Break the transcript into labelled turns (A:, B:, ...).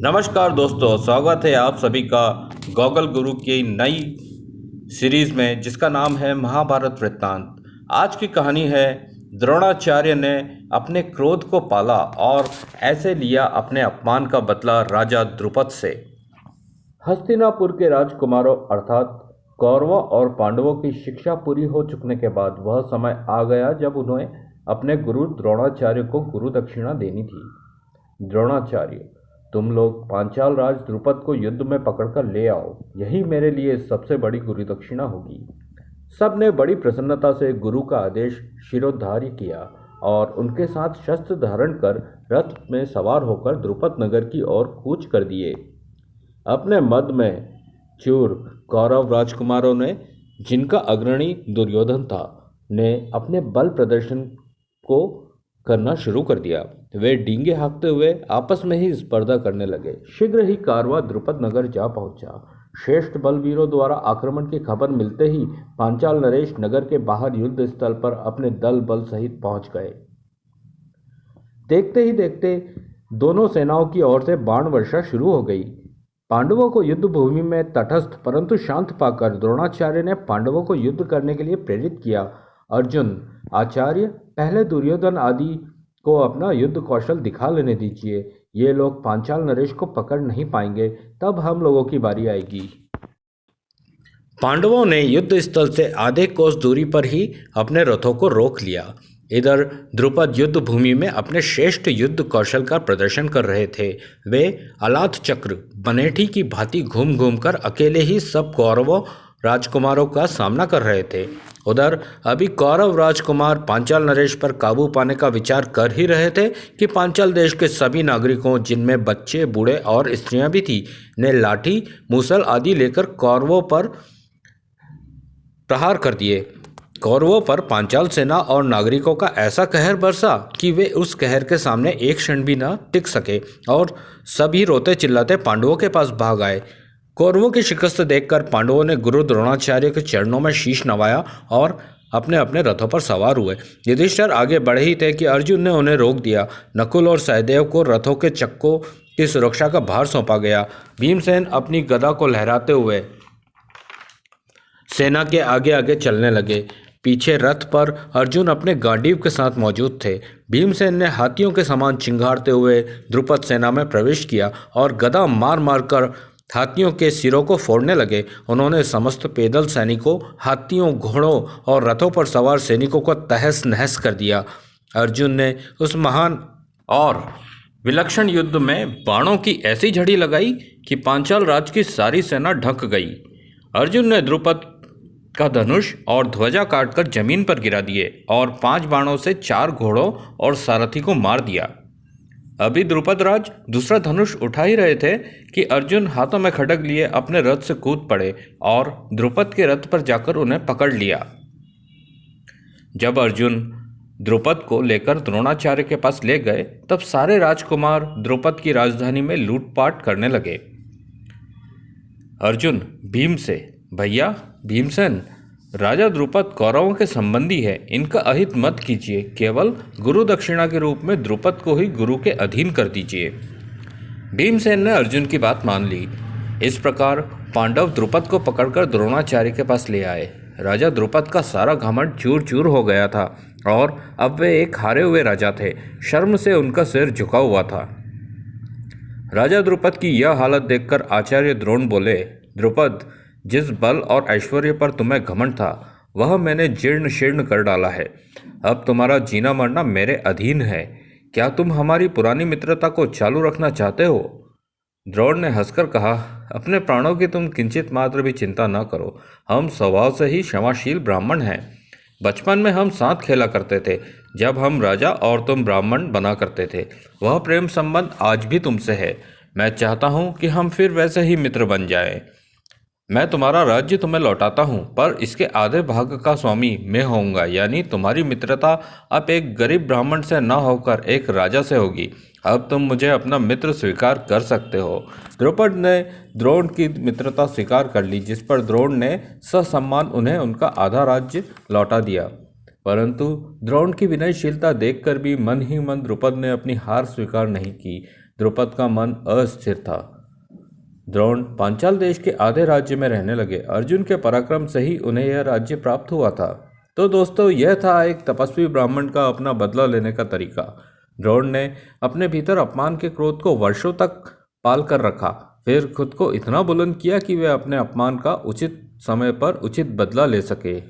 A: नमस्कार दोस्तों, स्वागत है आप सभी का गॉगल गुरु की नई सीरीज में जिसका नाम है महाभारत वृत्तांत। आज की कहानी है द्रोणाचार्य ने अपने क्रोध को पाला और ऐसे लिया अपने अपमान का बदला राजा द्रुपद से। हस्तिनापुर के राजकुमारों अर्थात कौरवों और पांडवों की शिक्षा पूरी हो चुकने के बाद वह समय आ गया जब उन्हें अपने गुरु द्रोणाचार्य को गुरु दक्षिणा देनी थी। द्रोणाचार्य, तुम लोग पांचाल राज द्रुपद को युद्ध में पकड़कर ले आओ, यही मेरे लिए सबसे बड़ी गुरु दक्षिणा होगी। सबने बड़ी प्रसन्नता से गुरु का आदेश शिरोधार्य किया और उनके साथ शस्त्र धारण कर रथ में सवार होकर द्रुपद नगर की ओर कूच कर दिए। अपने मद में चूर कौरव राजकुमारों ने, जिनका अग्रणी दुर्योधन था, ने अपने बल प्रदर्शन को करना शुरू कर दिया। वे डींगे हाँकते हुए आपस में ही स्पर्धा करने लगे। शीघ्र ही कारवा द्रुपद नगर जा पहुंचा। श्रेष्ठ बलवीरों द्वारा आक्रमण की खबर मिलते ही पांचाल नरेश नगर के बाहर युद्ध स्थल पर अपने दल बल सहित पहुंच गए। देखते ही देखते दोनों सेनाओं की ओर से बाण वर्षा शुरू हो गई। पांडवों को युद्ध भूमि में तटस्थ परंतु शांत पाकर द्रोणाचार्य ने पांडवों को युद्ध करने के लिए प्रेरित किया। अर्जुन, आचार्य, पहले दुर्योधन आदि को अपना युद्ध कौशल दिखा लेने दीजिए। ये लोग पांचाल नरेश को पकड़ नहीं पाएंगे, तब हम लोगों की बारी आएगी। पांडवों ने युद्ध स्थल से आधे कोस दूरी पर ही अपने रथों को रोक लिया। इधर द्रुपद युद्ध भूमि में अपने श्रेष्ठ युद्ध कौशल का प्रदर्शन कर रहे थे। वे अलाथ चक्र बनेठी की भांति घूम घूम कर अकेले ही सब कौरवों राजकुमारों का सामना कर रहे थे। उधर अभी कौरव राजकुमार पांचाल नरेश पर काबू पाने का विचार कर ही रहे थे कि पांचाल देश के सभी नागरिकों, जिनमें बच्चे, बूढ़े और स्त्रियां भी थी, ने लाठी, मूसल आदि लेकर कौरवों पर प्रहार कर दिए। कौरवों पर पांचाल सेना और नागरिकों का ऐसा कहर बरसा कि वे उस कहर के सामने एक क्षण भी न टिक सके और सभी रोते चिल्लाते पांडवों के पास भाग आए। कौरवों की शिकस्त देखकर पांडवों ने गुरु द्रोणाचार्य के चरणों में शीश नवाया और अपने अपने रथों पर सवार हुए। युधिष्ठिर आगे बढ़े ही थे कि अर्जुन ने उन्हें रोक दिया। नकुल और सहदेव को रथों के चक्कों की सुरक्षा का भार सौंपा गया। भीमसेन अपनी गदा को लहराते हुए सेना के आगे आगे चलने लगे। पीछे रथ पर अर्जुन अपने गांडीव के साथ मौजूद थे। भीमसेन ने हाथियों के समान चिंगारते हुए द्रुपद सेना में प्रवेश किया और गदा मार मार कर हाथियों के सिरों को फोड़ने लगे। उन्होंने समस्त पैदल सैनिकों, हाथियों, घोड़ों और रथों पर सवार सैनिकों को तहस नहस कर दिया। अर्जुन ने उस महान और विलक्षण युद्ध में बाणों की ऐसी झड़ी लगाई कि पांचाल राज की सारी सेना ढक गई। अर्जुन ने द्रुपद का धनुष और ध्वजा काटकर जमीन पर गिरा दिए और 5 बाणों से 4 घोड़ों और सारथी को मार दिया। अभी द्रुपद राज दूसरा धनुष उठा ही रहे थे कि अर्जुन हाथों में खड्ग लिए अपने रथ से कूद पड़े और द्रुपद के रथ पर जाकर उन्हें पकड़ लिया। जब अर्जुन द्रुपद को लेकर द्रोणाचार्य के पास ले गए, तब सारे राजकुमार द्रुपद की राजधानी में लूटपाट करने लगे। अर्जुन भीम से, भैया भीमसेन, राजा द्रुपद कौरवों के संबंधी है, इनका अहित मत कीजिए। केवल गुरु दक्षिणा के रूप में द्रुपद को ही गुरु के अधीन कर दीजिए। भीमसेन ने अर्जुन की बात मान ली। इस प्रकार पांडव द्रुपद को पकड़कर द्रोणाचार्य के पास ले आए। राजा द्रुपद का सारा घमंड चूर चूर हो गया था और अब वे एक हारे हुए राजा थे। शर्म से उनका सिर झुका हुआ था। राजा द्रुपद की यह हालत देखकर आचार्य द्रोण बोले, द्रुपद, जिस बल और ऐश्वर्य पर तुम्हें घमंड था, वह मैंने जीर्ण शीर्ण कर डाला है। अब तुम्हारा जीना मरना मेरे अधीन है। क्या तुम हमारी पुरानी मित्रता को चालू रखना चाहते हो? द्रोण ने हंसकर कहा, अपने प्राणों की तुम किंचित मात्र भी चिंता न करो। हम स्वभाव से ही क्षमाशील ब्राह्मण हैं। बचपन में हम साथ खेला करते थे, जब हम राजा और तुम ब्राह्मण बना करते थे। वह प्रेम संबंध आज भी तुमसे है। मैं चाहता हूँ कि हम फिर वैसे ही मित्र बन जाएं। मैं तुम्हारा राज्य तुम्हें लौटाता हूँ, पर इसके आधे भाग का स्वामी मैं होऊंगा। यानी तुम्हारी मित्रता अब एक गरीब ब्राह्मण से न होकर एक राजा से होगी। अब तुम मुझे अपना मित्र स्वीकार कर सकते हो। द्रुपद ने द्रोण की मित्रता स्वीकार कर ली, जिस पर द्रोण ने ससम्मान उन्हें उनका आधा राज्य लौटा दिया। परंतु द्रोण की विनयशीलता देखकर भी मन ही मन द्रुपद ने अपनी हार स्वीकार नहीं की। द्रुपद का मन अस्थिर था। द्रोण पांचाल देश के आधे राज्य में रहने लगे। अर्जुन के पराक्रम से ही उन्हें यह राज्य प्राप्त हुआ था। तो दोस्तों, यह था एक तपस्वी ब्राह्मण का अपना बदला लेने का तरीका। द्रोण ने अपने भीतर अपमान के क्रोध को वर्षों तक पाल कर रखा, फिर खुद को इतना बुलंद किया कि वे अपने अपमान का उचित समय पर उचित बदला ले सके।